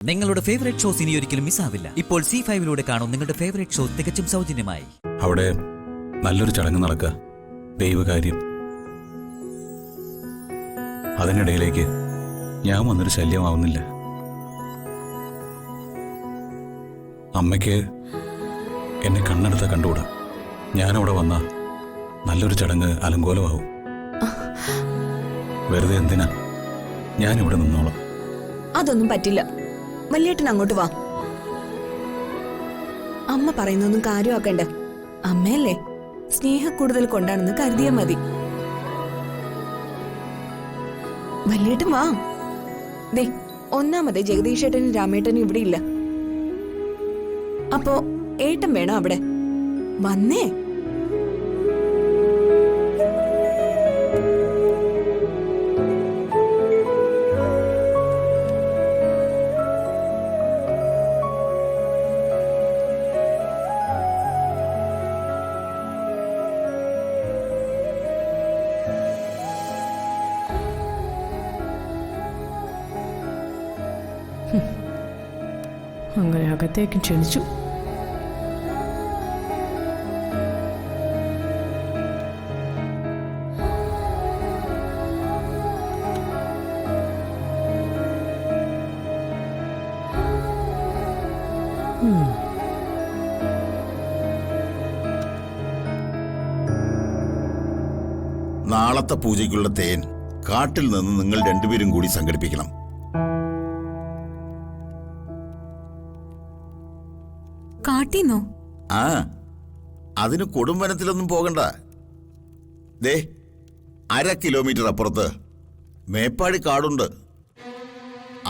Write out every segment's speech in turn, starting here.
നിങ്ങളുടെ favourite shows ഇനി ഒരിക്കലും മിസ്സാവില്ല. ഇപ്പോൾ C5 കാണും നിങ്ങളുടെ ഫേവറേറ്റ് ഷോ തികച്ചും സൗജന്യമായി. അവിടെ നല്ലൊരു ചടങ്ങ് നടക്കുക, ദൈവകാര്യം. അതിനിടയിലേക്ക് ഞാൻ വന്നൊരു ശല്യമാവുന്നില്ല. അമ്മയ്ക്ക് എന്നെ കണ്ണെടുത്ത കണ്ടുകൂടാ. ഞാനവിടെ വന്ന നല്ലൊരു ചടങ്ങ് അലങ്കോലമാവും. വെറുതെ എന്തിനാ, ഞാനിവിടെ നിന്നോളാം. അതൊന്നും പറ്റില്ല. വല്യേട്ടൻ അങ്ങോട്ട് വാ. അമ്മ പറയുന്നൊന്നും കാര്യമാക്കണ്ട. അമ്മയല്ലേ, സ്നേഹക്കൂടുതൽ കൊണ്ടാണെന്ന് കരുതിയാ മതി. വല്യേട്ടൻ വാ. ദേ, ഒന്നാമത് ജഗദീഷേട്ടനും രാമേട്ടനും ഇവിടെ ഇല്ല. അപ്പോ ഏട്ടൻ വേണം അവിടെ. വന്നേ. അങ്ങനെ അകത്തേക്ക് ക്ഷണിച്ചു. നാളത്തെ പൂജയ്ക്കുള്ള തേൻ കാട്ടിൽ നിന്ന് നിങ്ങൾ രണ്ടുപേരും കൂടി സംഘടിപ്പിക്കണം. കാട്ടിന്നോ? ആ, അതിന് കൊടുംവനത്തിലൊന്നും പോകണ്ട. ദേ, 1/2 കിലോമീറ്റർ അപ്പുറത്ത് മേപ്പാടി കാടുണ്ട്.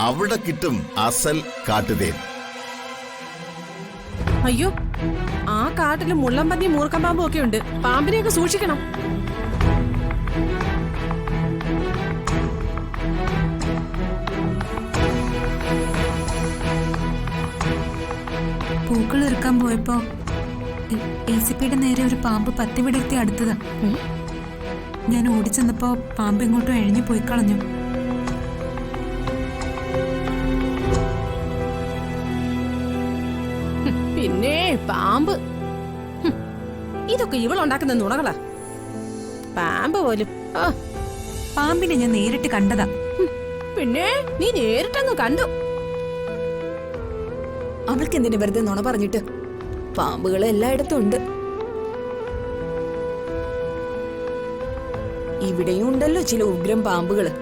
അവിടെ കിട്ടും അസൽ കാട്ടുതേൻ. അയ്യോ, ആ കാട്ടില് മുള്ളമ്പന്നി മൂർക്കം പാമ്പും ഒക്കെ ഉണ്ട്. പാമ്പിനെയൊക്കെ സൂക്ഷിക്കണം. പൂക്കൾ ഇറക്കാൻ പോയപ്പോ ACPയുടെ നേരെ ഒരു പാമ്പ് പത്തി വിടർത്തി അടുത്തതാ. ഞാൻ ഓടിച്ചെന്നപ്പോ പാമ്പ് ഇങ്ങോട്ടും എഴഞ്ഞു പോയി കളഞ്ഞു. പിന്നെ പാമ്പ്, ഇതൊക്കെ ഇവളുണ്ടാക്കുന്ന നുണകളാ. പാമ്പ് പോലും. പാമ്പിനെ ഞാൻ നേരിട്ട് കണ്ടതാ. പിന്നെ നീ നേരിട്ടങ്ങ് കണ്ടു. അവൾക്ക് എന്തിനു വെറുതെ നുണ പറഞ്ഞിട്ട്? പാമ്പുകൾ എല്ലായിടത്തും ഉണ്ട്. ഇവിടെയും ഉണ്ടല്ലോ ചില ഉഗ്രം പാമ്പുകള്.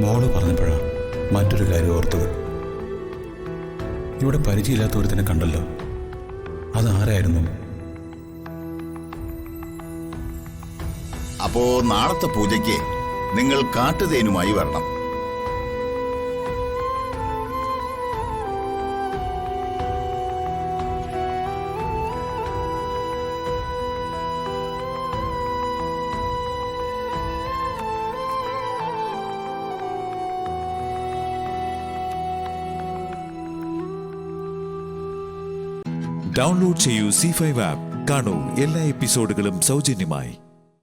മോള് പറഞ്ഞപ്പോഴാ മറ്റൊരു കാര്യം ഓർത്തത്. ഇവിടെ പരിചയമില്ലാത്ത ഒരുത്തിനെ കണ്ടല്ലോ, അതാരായിരുന്നു? അപ്പോ നാളത്തെ പൂജയ്ക്ക് നിങ്ങൾ കാട്ടുതേനുമായി വരണം. ഡൗൺലോഡ് ചെയ്യൂ C5 ആപ്പ്. കാണൂ എല്ലാ എപ്പിസോഡുകളും സൗജന്യമായി.